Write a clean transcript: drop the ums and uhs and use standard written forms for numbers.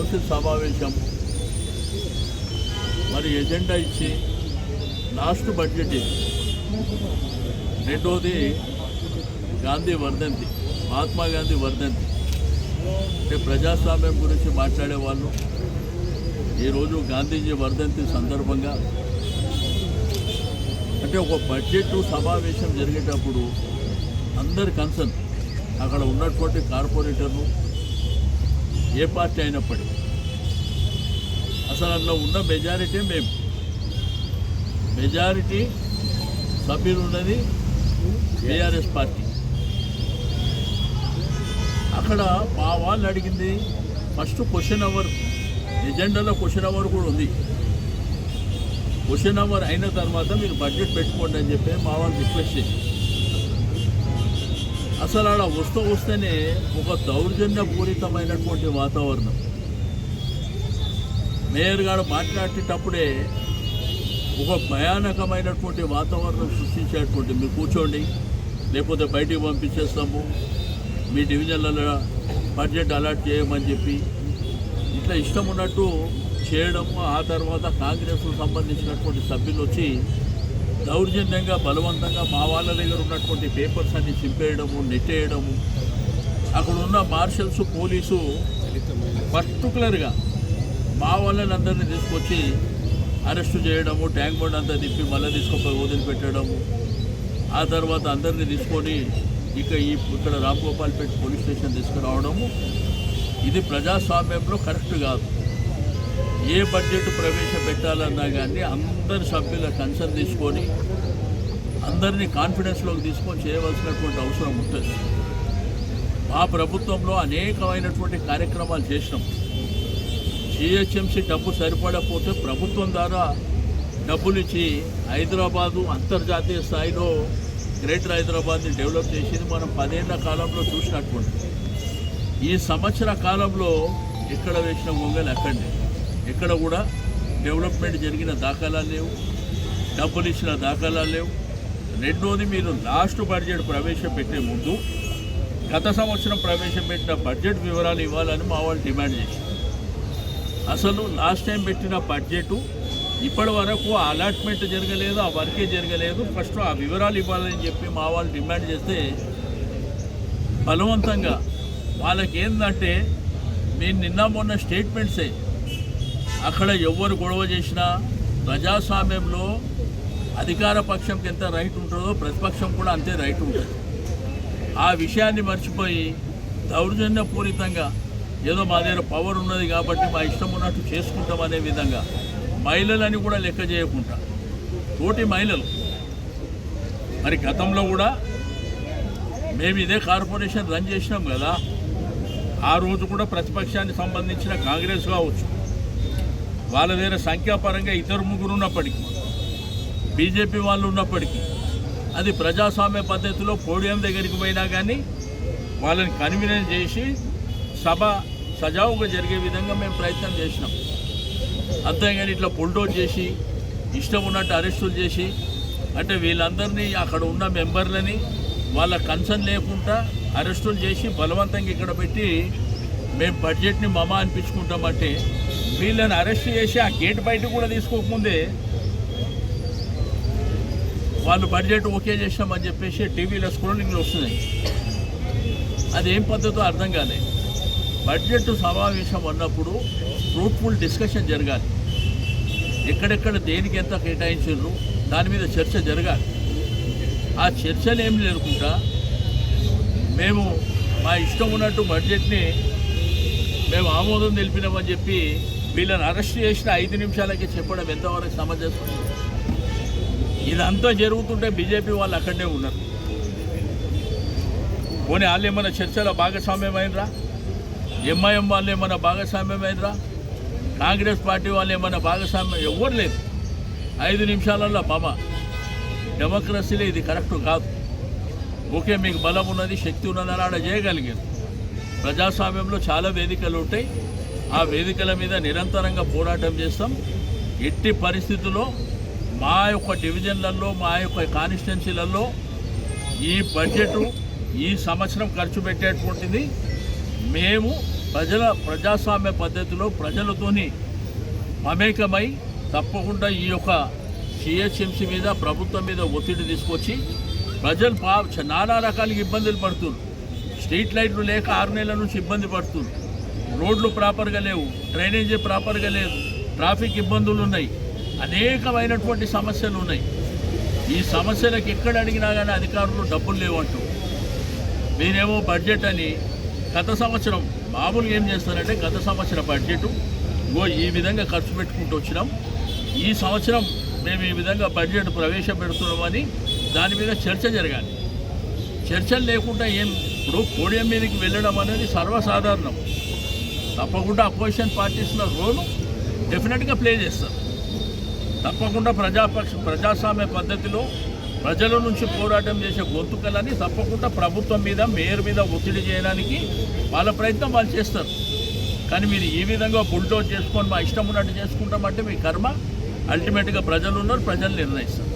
Council సమావేశం మరి agenda ఇచ్చి లాస్ట్ బడ్జెట్ ఇది. రెండోది గాంధీ వర్ధంతి, మహాత్మా గాంధీ వర్ధంతి. అంటే ప్రజాస్వామ్యం గురించి మాట్లాడే వాళ్ళు ఈరోజు గాంధీజీ వర్ధంతి సందర్భంగా అంటే ఒక బడ్జెట్ సమావేశం జరిగేటప్పుడు అందరి కన్సర్న్ అక్కడ ఉన్నటువంటి కార్పొరేటర్లు ఏ పార్టీ అయినప్పటికీ అసలు అందులో ఉన్న మెజారిటీ సభ్యులు ఉన్నది బీఆర్ఎస్ పార్టీ. అక్కడ మా వాళ్ళు అడిగింది ఫస్ట్ క్వశ్చన్ అవర్, ఎజెండాలో క్వశ్చన్ అవర్ కూడా ఉంది. క్వశ్చన్ అవర్ అయిన తర్వాత మీరు బడ్జెట్ పెట్టుకోండి అని చెప్పి మా వాళ్ళు రిక్వెస్ట్ చేసి అసలు ఆడ వస్తేనే ఒక దౌర్జన్యపూరితమైనటువంటి వాతావరణం. మేయర్ గారు మాట్లాడేటప్పుడే ఒక భయానకమైనటువంటి వాతావరణం సృష్టించేటువంటి, మీరు కూర్చోండి లేకపోతే బయటికి పంపించేస్తాము, మీ డివిజన్లలో బడ్జెట్ అలాట్ చేయమని చెప్పి ఇట్లా ఇష్టం ఉన్నట్టు చేయడము. ఆ తర్వాత కాంగ్రెస్కు సంబంధించినటువంటి సభ్యులు వచ్చి దౌర్జన్యంగా బలవంతంగా మా వాళ్ళ దగ్గర ఉన్నటువంటి పేపర్స్ అన్ని చింపేయడము, నెట్టేయడము. అక్కడ ఉన్న మార్షల్స్, పోలీసు పర్టికులర్గా మా వాళ్ళని అందరినీ తీసుకొచ్చి అరెస్టు చేయడము, ట్యాంక్ బండ్ అంతా తిప్పి మళ్ళీ తీసుకొని వదిలిపెట్టడము. ఆ తర్వాత అందరినీ తీసుకొని ఇక్కడ రాంగోపాల్పేట పోలీస్ స్టేషన్ తీసుకురావడము. ఇది ప్రజాస్వామ్యంలో కరెక్ట్ కాదు. ఏ బడ్జెట్ ప్రవేశపెట్టాలన్నా కానీ అందరి సభ్యుల కన్సర్న్ తీసుకొని అందరినీ కాన్ఫిడెన్స్లోకి తీసుకొని చేయవలసినటువంటి అవసరం ఉంటుంది. మా ప్రభుత్వంలో అనేకమైనటువంటి కార్యక్రమాలు చేసినాం. జిహెచ్ఎంసీ డబ్బు సరిపడకపోతే ప్రభుత్వం ద్వారా డబ్బులు ఇచ్చి హైదరాబాదు అంతర్జాతీయ స్థాయిలో గ్రేటర్ హైదరాబాద్ని డెవలప్ చేసింది మనం 10 ఏళ్ల కాలంలో చూసినటువంటి. ఈ సంవత్సర కాలంలో ఎక్కడ వేసిన గొంగలు అక్కడనే, ఎక్కడ కూడా డెవలప్మెంట్ జరిగిన దాఖలాలు లేవు, డబ్బులు ఇచ్చిన దాఖలాలు లేవు. రెండోది, మీరు లాస్ట్ బడ్జెట్ ప్రవేశపెట్టే ముందు గత సంవత్సరం ప్రవేశపెట్టిన బడ్జెట్ వివరాలు ఇవ్వాలని మా వాళ్ళు డిమాండ్ చేశారు. అసలు లాస్ట్ టైం పెట్టిన బడ్జెట్ ఇప్పటి వరకు అలాట్మెంట్ జరగలేదు, ఆ వర్కే జరగలేదు. ఫస్ట్ ఆ వివరాలు ఇవ్వాలని చెప్పి మా వాళ్ళు డిమాండ్ చేస్తే బలవంతంగా వాళ్ళకి ఏంటంటే మేము నిన్న మొన్న స్టేట్మెంట్సే, అక్కడ ఎవరు గొడవ చేసినా ప్రజాస్వామ్యంలో అధికార పక్షంకి ఎంత రైట్ ఉంటుందో ప్రతిపక్షం కూడా అంతే రైట్ ఉంటుంది. ఆ విషయాన్ని మర్చిపోయి దౌర్జన్యపూరితంగా ఏదో మా దగ్గర పవర్ ఉన్నది కాబట్టి మా ఇష్టం ఉన్నట్టు చేసుకుంటాం అనే విధంగా మహిళలని కూడా లెక్క చేయకుండా తోటి మహిళలు. మరి గతంలో కూడా మేము ఇదే కార్పొరేషన్ రన్ చేసినాం కదా, ఆ రోజు కూడా ప్రతిపక్షానికి సంబంధించిన కాంగ్రెస్ కావచ్చు, వాళ్ళ దగ్గర సంఖ్యాపరంగా 2-3 ఉన్నప్పటికీ, బీజేపీ వాళ్ళు ఉన్నప్పటికీ అది ప్రజాస్వామ్య పద్ధతిలో పోడియం దగ్గరికి పోయినా కానీ వాళ్ళని కన్వీనెన్స్ చేసి సభ సజావుగా జరిగే విధంగా మేము ప్రయత్నం చేసినాం. అంతేగాని ఇట్లా బుల్డోజ్ చేసి ఇష్టం ఉన్నట్టు అరెస్టులు చేసి అంటే వీళ్ళందరినీ అక్కడ ఉన్న మెంబర్లని వాళ్ళ కన్సర్న్ లేకుండా అరెస్టులు చేసి బలవంతంగా ఇక్కడ పెట్టి మేము బడ్జెట్ని మమ అనిపించుకుంటామంటే వీళ్ళని అరెస్ట్ చేసి ఆ గేట్ బయట కూడా తీసుకోకముందే వాళ్ళు బడ్జెట్ ఓకే చేసినామని చెప్పేసి టీవీలో స్క్రోలింగ్లో వస్తున్నాయి. అదేం పద్ధతో అర్థం కాలేదు. బడ్జెట్ సమావేశం అన్నప్పుడు ఫ్రూట్ఫుల్ డిస్కషన్ జరగాలి. ఎక్కడెక్కడ దేనికి ఎంత కేటాయించారు దాని మీద చర్చ జరగాలి. ఆ చర్చలు ఏమి లేకుండా మేము మా ఇష్టం ఉన్నట్టు బడ్జెట్ని మేము ఆమోదం తెలిపినామని చెప్పి వీళ్ళని అరెస్ట్ చేసిన 5 నిమిషాలకే చెప్పడం ఎంతవరకు సమంజసం? ఇదంతా జరుగుతుంటే బీజేపీ వాళ్ళు అక్కడనే ఉన్నారు. పోనీ వాళ్ళు ఏమన్నా చర్చలో భాగస్వామ్యమైనరా? ఎంఐఎం వాళ్ళు ఏమన్నా భాగస్వామ్యమైనరా? కాంగ్రెస్ పార్టీ వాళ్ళు ఏమన్నా భాగస్వామ్యం? ఎవరు లేదు. 5 నిమిషాలలో డెమోక్రసీలో ఇది కరెక్ట్ కాదు. ఓకే, మీకు బలం ఉన్నది, శక్తి ఉన్నదని ఆడ చేయగలిగారు. ప్రజాస్వామ్యంలో చాలా వేదికలు ఉంటాయి. ఆ వేదికల మీద నిరంతరంగా పోరాటం చేస్తాం. ఎట్టి పరిస్థితుల్లో మా యొక్క డివిజన్లలో, మా యొక్క కాన్స్టిట్యున్సీలలో ఈ బడ్జెట్ ఈ సంవత్సరం ఖర్చు పెట్టేటువంటిది మేము ప్రజాస్వామ్య పద్ధతిలో ప్రజలతోని మమేకమై తప్పకుండా ఈ యొక్క సిహెచ్ఎంసీ మీద ప్రభుత్వం మీద ఒత్తిడి తీసుకొచ్చి ప్రజలు నానా రకాలుగా ఇబ్బందులు పడుతున్నారు. స్ట్రీట్ లైట్లు లేక 6 నెలల నుంచి ఇబ్బంది పడుతున్నారు. రోడ్లు ప్రాపర్గా లేవు, డ్రైనేజీ ప్రాపర్గా లేదు, ట్రాఫిక్ ఇబ్బందులు ఉన్నాయి, అనేకమైనటువంటి సమస్యలు ఉన్నాయి. ఈ సమస్యలకు ఎక్కడ అడిగినా కానీ అధికారులు డబ్బులు లేవంటూ మీరేమో బడ్జెట్ అని గత సంవత్సరం మామూలుగా ఏం చేస్తారంటే గత సంవత్సరం బడ్జెట్ ఈ విధంగా ఖర్చు పెట్టుకుంటూ వచ్చినాం, ఈ సంవత్సరం మేము ఈ విధంగా బడ్జెట్ ప్రవేశపెడుతున్నామని దాని మీద చర్చ జరగాలి. చర్చలు లేకుండా ఇప్పుడు పోడియం మీదకి వెళ్ళడం అనేది సర్వసాధారణం. తప్పకుండా అపోజిషన్ పార్టీస్ల రోల్ డెఫినెట్గా ప్లే చేస్తారు. తప్పకుండా ప్రజాస్వామ్య పద్ధతిలో ప్రజల నుంచి పోరాటం చేసే గొంతుకలని తప్పకుండా ప్రభుత్వం మీద మేయర్ మీద ఒత్తిడి చేయడానికి వాళ్ళ ప్రయత్నం వాళ్ళు చేస్తారు. కానీ మీరు ఈ విధంగా బుల్డోజ్ చేసుకొని మా ఇష్టం ఉన్నట్టు చేసుకుంటామంటే మీ కర్మ. అల్టిమేట్గా ప్రజలు ఉన్నారు, ప్రజలు నిర్ణయిస్తారు.